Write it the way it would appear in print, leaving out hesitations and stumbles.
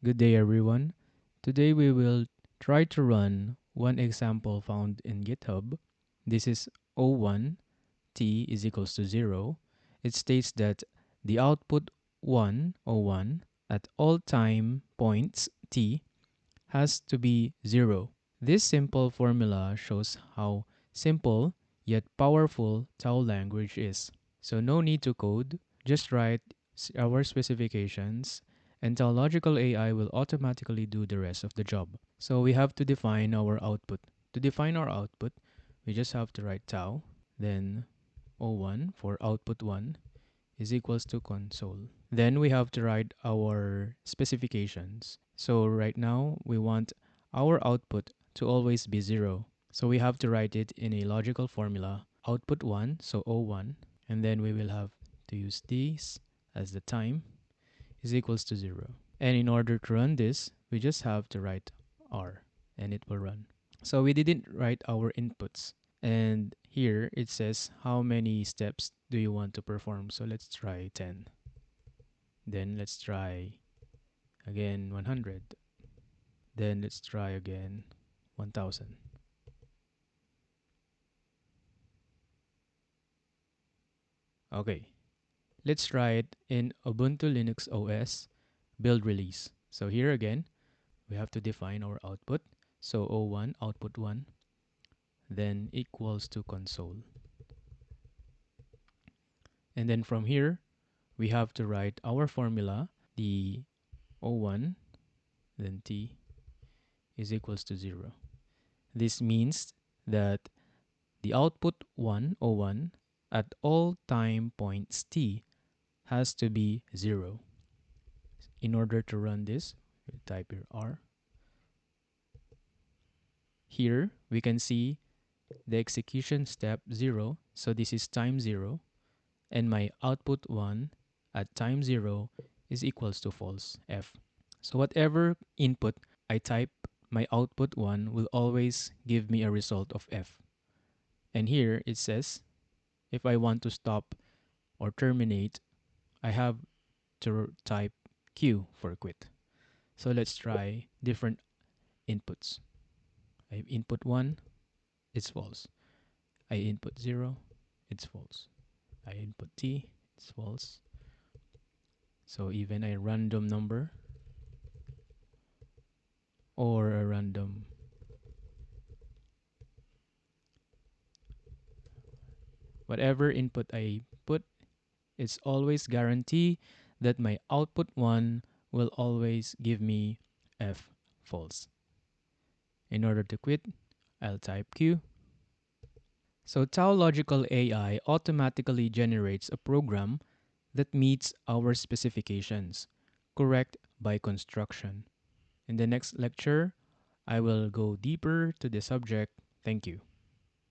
Good day, everyone. Today we will try to run one example found in GitHub. This is O1 t is equals to 0. It states that the output 1 O1 at all time points t has to be 0. This simple formula shows how simple yet powerful Tau language is. So no need to code, just write our specifications and Tau logical AI will automatically do the rest of the job. So we have to define our output. To define our output, we just have to write Tau, then O1 for output 1 is equals to console. Then we have to write our specifications. So right now we want our output to always be 0. So we have to write it in a logical formula. Output 1, so O1, and then we will have to use this as the time is equals to 0. And in order to run this, we just have to write R and it will run. So we didn't write our inputs. And here it says how many steps do you want to perform. So let's try 10. Then let's try again 100. Then let's try again 1000. Okay, let's try it in Ubuntu Linux OS build release. So here again, we have to define our output. So O1, output 1, then equals to console. And then from here, we have to write our formula, the O1, then T is equals to 0. This means that the output 1, O1, at all time points T has to be 0. In order to run this, we'll type here R. Here, we can see the execution step 0, so this is time 0, and my output 1 at time 0 is equals to false, F. So whatever input I type, my output 1 will always give me a result of F. And here it says, if I want to stop or terminate, I have to type Q for quit. So let's try different inputs. I input 1, it's false. I input 0, it's false. I input T, it's false. So even a random number or a random whatever input I put, it's always guarantee that my output 1 will always give me F false. In order to quit, I'll type Q. So Tau Logical AI automatically generates a program that meets our specifications, correct by construction. In the next lecture, I will go deeper to the subject. Thank you.